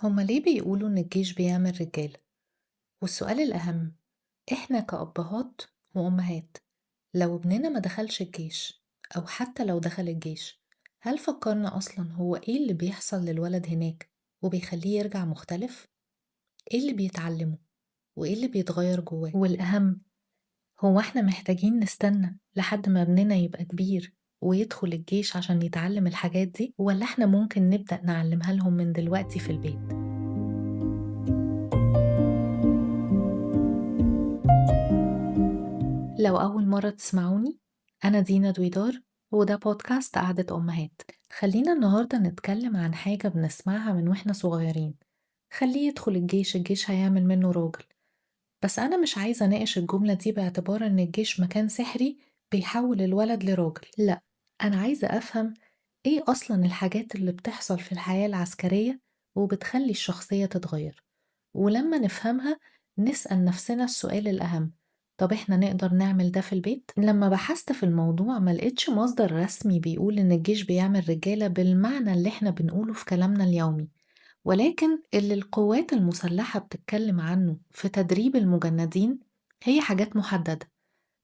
هما ليه بيقولوا إن الجيش بيعمل رجالة؟ والسؤال الأهم، إحنا كأبهات وأمهات لو ابننا ما دخلش الجيش أو حتى لو دخل الجيش، هل فكرنا أصلا هو إيه اللي بيحصل للولد هناك وبيخليه يرجع مختلف؟ إيه اللي بيتعلمه؟ وإيه اللي بيتغير جواه؟ والأهم، هو إحنا محتاجين نستنى لحد ما ابننا يبقى كبير ويدخل الجيش عشان يتعلم الحاجات دي، ولا إحنا ممكن نبدأ نعلمها لهم من دلوقتي في البيت؟ لو أول مرة تسمعوني، أنا دينا دويدار، وده بودكاست قعدة أمهات. خلينا النهاردة نتكلم عن حاجة بنسمعها من وإحنا صغيرين: خليه يدخل الجيش، الجيش هيعمل منه راجل. بس أنا مش عايزة أناقش الجملة دي باعتبار إن الجيش مكان سحري بيحول الولد لراجل، لأ. أنا عايزة أفهم إيه أصلا الحاجات اللي بتحصل في الحياة العسكرية وبتخلي الشخصية تتغير، ولما نفهمها نسأل نفسنا السؤال الأهم: طب إحنا نقدر نعمل ده في البيت؟ لما بحثت في الموضوع ملقتش مصدر رسمي بيقول إن الجيش بيعمل رجالة بالمعنى اللي إحنا بنقوله في كلامنا اليومي، ولكن اللي القوات المسلحة بتتكلم عنه في تدريب المجندين هي حاجات محددة: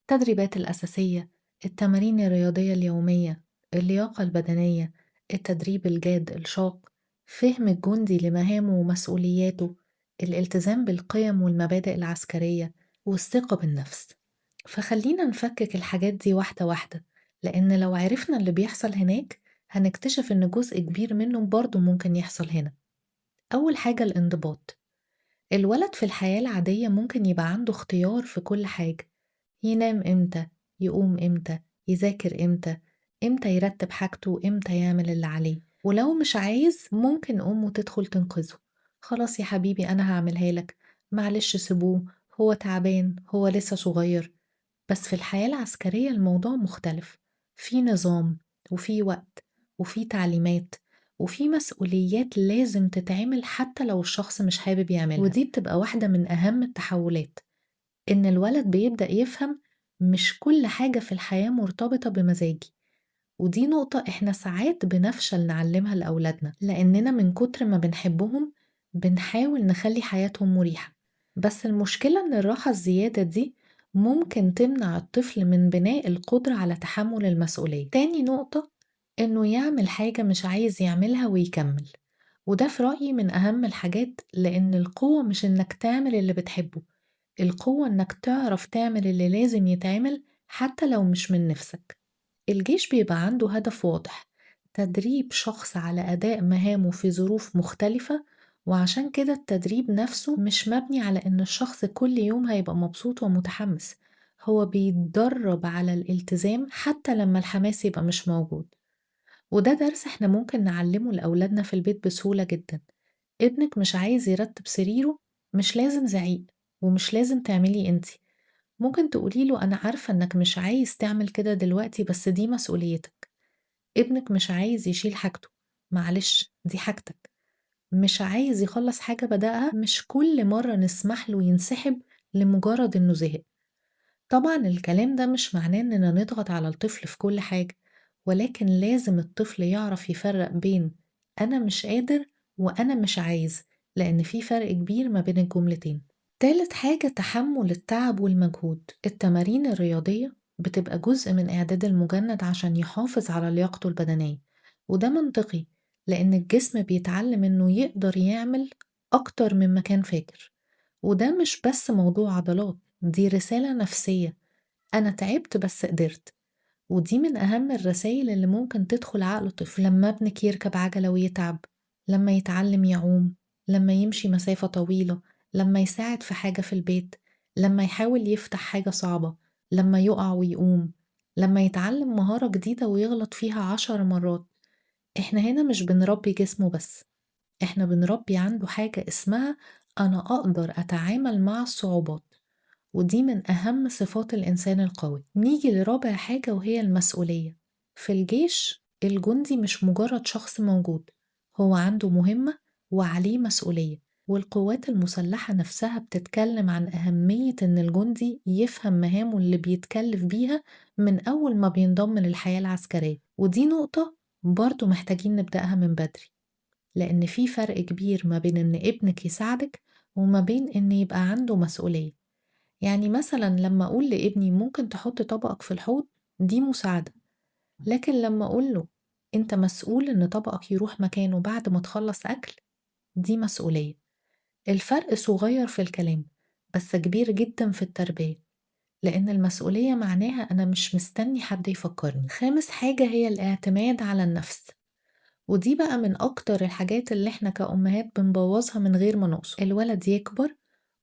التدريبات الأساسية، التمارين الرياضية اليومية، اللياقة البدنية، التدريب الجاد الشاق، فهم الجندي لمهامه ومسؤولياته، الالتزام بالقيم والمبادئ العسكرية، والثقة بالنفس. فخلينا نفكك الحاجات دي واحدة واحدة، لأن لو عرفنا اللي بيحصل هناك هنكتشف إن جزء كبير منه برضه ممكن يحصل هنا. أول حاجة الانضباط. الولد في الحياة العادية ممكن يبقى عنده اختيار في كل حاجة: ينام إمتى، يقوم إمتى، يذاكر إمتى، إمتى يرتب حاجته، إمتى يعمل اللي عليه. ولو مش عايز ممكن أمه تدخل تنقذه: خلاص يا حبيبي أنا هعملها لك، معلش سيبوه، هو تعبان، هو لسه صغير. بس في الحياة العسكرية الموضوع مختلف، في نظام، وفي وقت، وفي تعليمات، وفي مسؤوليات لازم تتعمل حتى لو الشخص مش حابب يعملها. ودي بتبقى واحدة من أهم التحولات، إن الولد بيبدأ يفهم مش كل حاجة في الحياة مرتبطة بمزاجي. ودي نقطة إحنا ساعات بنفشل نعلمها لأولادنا لأننا من كتر ما بنحبهم بنحاول نخلي حياتهم مريحة. بس المشكلة إن الراحة الزيادة دي ممكن تمنع الطفل من بناء القدرة على تحمل المسؤولية. تاني نقطة، إنه يعمل حاجة مش عايز يعملها ويكمل، وده في رأيي من أهم الحاجات، لأن القوة مش إنك تعمل اللي بتحبه، القوة إنك تعرف تعمل اللي لازم يتعمل حتى لو مش من نفسك. الجيش بيبقى عنده هدف واضح: تدريب شخص على أداء مهامه في ظروف مختلفة، وعشان كده التدريب نفسه مش مبني على إن الشخص كل يوم هيبقى مبسوط ومتحمس، هو بيتدرب على الالتزام حتى لما الحماس يبقى مش موجود. وده درس احنا ممكن نعلمه لأولادنا في البيت بسهولة جدا: ابنك مش عايز يرتب سريره، مش لازم زعيق، ومش لازم تعملي انتي. ممكن تقولي له: أنا عارفة إنك مش عايز تعمل كده دلوقتي بس دي مسؤوليتك. ابنك مش عايز يشيل حاجته، معلش دي حاجتك. مش عايز يخلص حاجة بدأها، مش كل مرة نسمح له ينسحب لمجرد إنه زهق. طبعا الكلام ده مش معناه إننا نضغط على الطفل في كل حاجة، ولكن لازم الطفل يعرف يفرق بين أنا مش قادر وأنا مش عايز، لأن في فرق كبير ما بين الجملتين. تالت حاجة تحمل التعب والمجهود. التمارين الرياضية بتبقى جزء من إعداد المجند عشان يحافظ على لياقته البدنية، وده منطقي لأن الجسم بيتعلم إنه يقدر يعمل أكتر مما كان فاكر. وده مش بس موضوع عضلات، دي رسالة نفسية: أنا تعبت بس قدرت. ودي من أهم الرسائل اللي ممكن تدخل عقل طفل. لما ابنك يركب عجلة ويتعب، لما يتعلم يعوم، لما يمشي مسافة طويلة، لما يساعد في حاجة في البيت، لما يحاول يفتح حاجة صعبة، لما يقع ويقوم، لما يتعلم مهارة جديدة ويغلط فيها 10 مرات، احنا هنا مش بنربي جسمه بس، احنا بنربي عنده حاجة اسمها أنا أقدر أتعامل مع الصعوبات. ودي من أهم صفات الإنسان القوي. نيجي لرابع حاجة وهي المسؤولية. في الجيش الجندي مش مجرد شخص موجود، هو عنده مهمة وعليه مسؤولية. والقوات المسلحة نفسها بتتكلم عن أهمية إن الجندي يفهم مهامه اللي بيتكلف بيها من أول ما بينضم للحياة العسكرية. ودي نقطة برضو محتاجين نبدأها من بدري. لأن في فرق كبير ما بين إن ابنك يساعدك وما بين إن يبقى عنده مسؤولية. يعني مثلا لما أقول لابني ممكن تحط طبقك في الحوض، دي مساعدة، لكن لما أقوله أنت مسؤول إن طبقك يروح مكانه بعد ما تخلص أكل، دي مسؤولية. الفرق صغير في الكلام بس كبير جدا في التربية، لأن المسؤولية معناها أنا مش مستني حد يفكرني. خامس حاجة هي الاعتماد على النفس، ودي بقى من أكتر الحاجات اللي احنا كأمهات بنبوظها من غير ما نقصد. الولد يكبر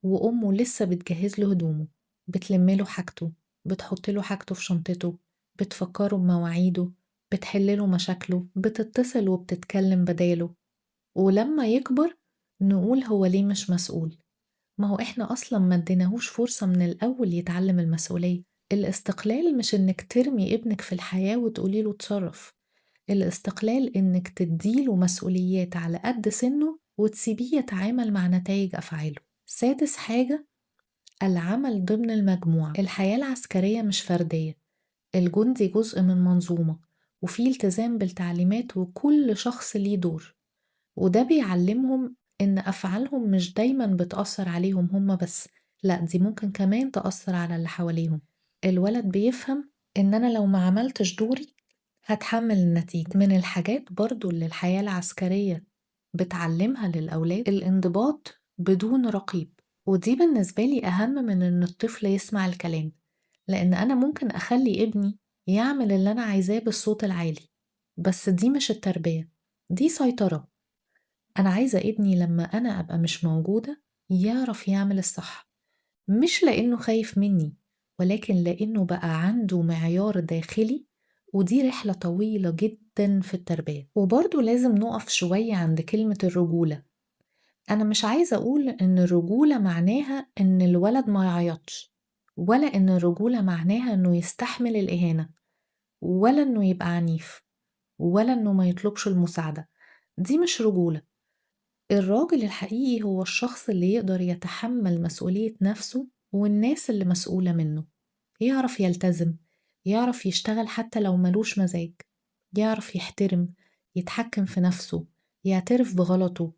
وأمه لسه بتجهز له هدومه، بتلمله حاجته، بتحطله حاجته في شنطته، بتفكره بمواعيده، بتحلله مشاكله، بتتصل وبتتكلم بداله. ولما يكبر نقول هو ليه مش مسؤول؟ ما هو احنا أصلا ما اديناهوش فرصة من الأول يتعلم المسؤولية. الاستقلال مش إنك ترمي ابنك في الحياة وتقوليله اتصرف، الاستقلال إنك تديله مسؤوليات على قد سنه وتسيبيه يتعامل مع نتائج أفعاله. سادس حاجة، العمل ضمن المجموعة. الحياة العسكرية مش فردية، الجندي جزء من منظومة، وفيه التزام بالتعليمات وكل شخص ليه دور. وده بيعلمهم إن أفعالهم مش دايما بتأثر عليهم هما بس، لأ دي ممكن كمان تأثر على اللي حواليهم. الولد بيفهم إن أنا لو ما عملتش دوري هتحمل النتيجة. من الحاجات برضو اللي الحياة العسكرية بتعلمها للأولاد الانضباط بدون رقيب، ودي بالنسبة لي أهم من إن الطفل يسمع الكلام، لأن أنا ممكن أخلي ابني يعمل اللي أنا عايزاه بالصوت العالي، بس دي مش التربية، دي سيطرة. أنا عايزة ابني لما أنا أبقى مش موجودة يعرف يعمل الصح، مش لأنه خايف مني، ولكن لأنه بقى عنده معيار داخلي. ودي رحلة طويلة جدا في التربية. وبرضه لازم نقف شوية عند كلمة الرجولة. أنا مش عايزة أقول إن الرجولة معناها إن الولد ما يعيطش، ولا إن الرجولة معناها إنه يستحمل الإهانة، ولا إنه يبقى عنيف، ولا إنه ما يطلبش المساعدة. دي مش رجولة. الراجل الحقيقي هو الشخص اللي يقدر يتحمل مسؤولية نفسه والناس اللي مسؤولة منه، يعرف يلتزم، يعرف يشتغل حتى لو ملوش مزاج، يعرف يحترم، يتحكم في نفسه، يعترف بغلطه،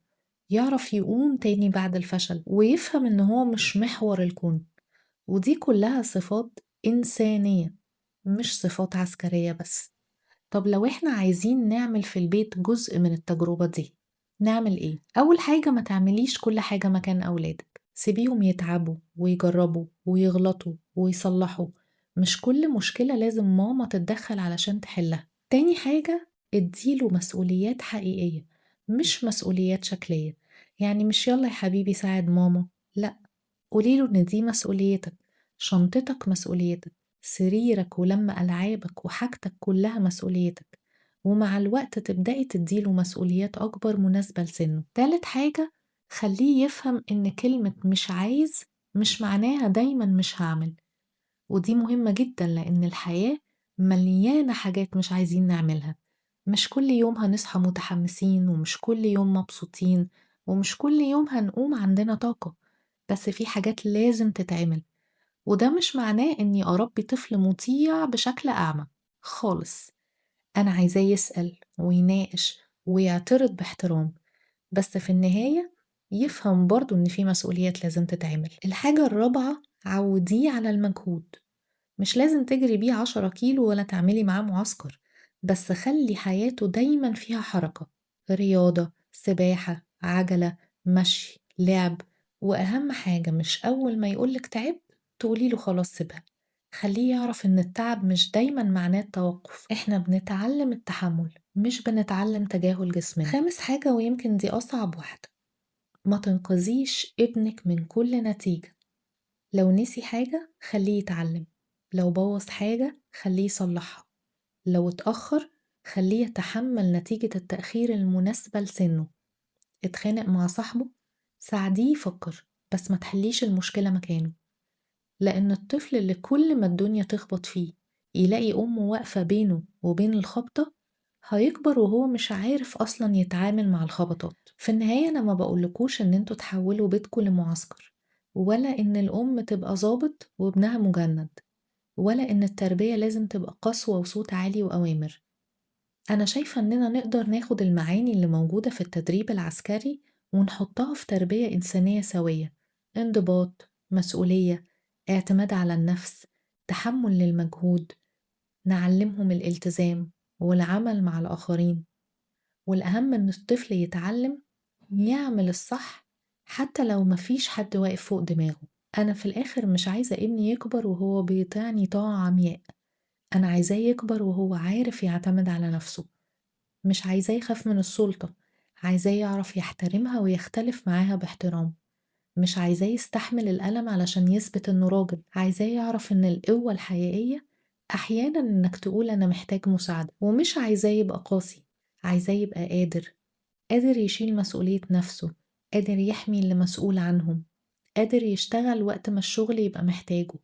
يعرف يقوم تاني بعد الفشل، ويفهم إن هو مش محور الكون. ودي كلها صفات إنسانية، مش صفات عسكرية بس. طب لو احنا عايزين نعمل في البيت جزء من التجربة دي، نعمل ايه؟ أول حاجة ما تعمليش كل حاجة مكان أولادك، سيبيهم يتعبوا ويجربوا ويغلطوا ويصلحوا، مش كل مشكلة لازم ماما تتدخل علشان تحلها. تاني حاجة، اديله مسؤوليات حقيقية مش مسؤوليات شكلية. يعني مش يلا يا حبيبي ساعد ماما، لأ، قوليله إن دي مسؤوليتك، شنطتك مسؤوليتك، سريرك ولما ألعابك وحاجتك كلها مسؤوليتك. ومع الوقت تبدأي تديله مسؤوليات أكبر مناسبة لسنه. تالت حاجة، خليه يفهم إن كلمة مش عايز مش معناها دايما مش هعمل. ودي مهمة جدا لأن الحياة مليانة حاجات مش عايزين نعملها. مش كل يوم هنصحى متحمسين، ومش كل يوم مبسوطين، ومش كل يوم هنقوم عندنا طاقة، بس في حاجات لازم تتعمل. وده مش معناه إني أربي طفل مطيع بشكل أعمى خالص. أنا عايزاه يسأل ويناقش ويعترض باحترام، بس في النهاية يفهم برضو إن في مسؤوليات لازم تتعمل. الحاجة الرابعة، عوديه على المجهود. مش لازم تجري بيه 10 كيلو ولا تعملي معاه معسكر، بس خلي حياته دايما فيها حركة، رياضة، سباحة، عجلة، مشي، لعب. وأهم حاجة مش أول ما يقولك تعب تقوليله خلاص سيبها. خليه يعرف إن التعب مش دايما معناه التوقف، إحنا بنتعلم التحمل مش بنتعلم تجاهل جسمنا. خامس حاجة ويمكن دي أصعب واحدة، ما تنقذيش ابنك من كل نتيجة. لو نسي حاجة خليه يتعلم، لو بوظ حاجة خليه يصلحها، لو اتأخر خليه يتحمل نتيجة التأخير المناسبة لسنه. اتخانق مع صاحبه، ساعديه يفكر، بس ما تحليش المشكلة مكانه. لأن الطفل اللي كل ما الدنيا تخبط فيه يلاقي أمه واقفة بينه وبين الخبطة، هيكبر وهو مش عارف أصلا يتعامل مع الخبطات. في النهاية أنا ما بقولكوش إن انتوا تحولوا بيتكم لمعسكر، ولا إن الأم تبقى ضابط وابنها مجند، ولا إن التربية لازم تبقى قسوة وصوت عالي وأوامر. أنا شايفة إننا نقدر ناخد المعاني اللي موجودة في التدريب العسكري ونحطها في تربية إنسانية سوية، انضباط، مسؤولية، اعتماد على النفس، تحمل للمجهود، نعلمهم الالتزام والعمل مع الآخرين، والأهم إن الطفل يتعلم يعمل الصح حتى لو مفيش حد واقف فوق دماغه. أنا في الآخر مش عايزة ابني يكبر وهو بيطيعني طاعة عمياء، أنا عايزاه يكبر وهو عارف يعتمد على نفسه، مش عايزاه يخاف من السلطة، عايزاه يعرف يحترمها ويختلف معاها باحترام، مش عايزاه يستحمل الألم علشان يثبت إنه راجل، عايزاه يعرف إن القوة الحقيقية أحيانا إنك تقول أنا محتاج مساعدة، ومش عايزاه يبقى قاسي، عايزاه يبقى قادر يشيل مسؤولية نفسه، قادر يحمي اللي مسؤول عنهم، قادر يشتغل وقت ما الشغل يبقى محتاجه،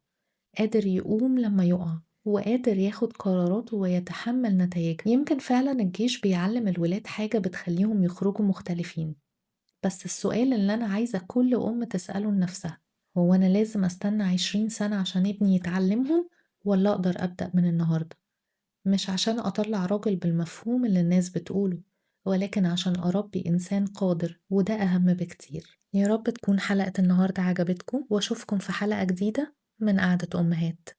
قادر يقوم لما يقع، وقادر ياخد قراراته ويتحمل نتائجها. يمكن فعلا الجيش بيعلم الولاد حاجة بتخليهم يخرجوا مختلفين، بس السؤال اللي أنا عايزة كل أم تسأله لنفسها، هو أنا لازم أستنى 20 سنة عشان ابني يتعلمهم ولا أقدر أبدأ من النهاردة؟ مش عشان أطلع راجل بالمفهوم اللي الناس بتقوله، ولكن عشان أربي إنسان قادر، وده أهم بكتير. يا رب تكون حلقة النهاردة عجبتكم، وأشوفكم في حلقة جديدة من قعدة أمهات.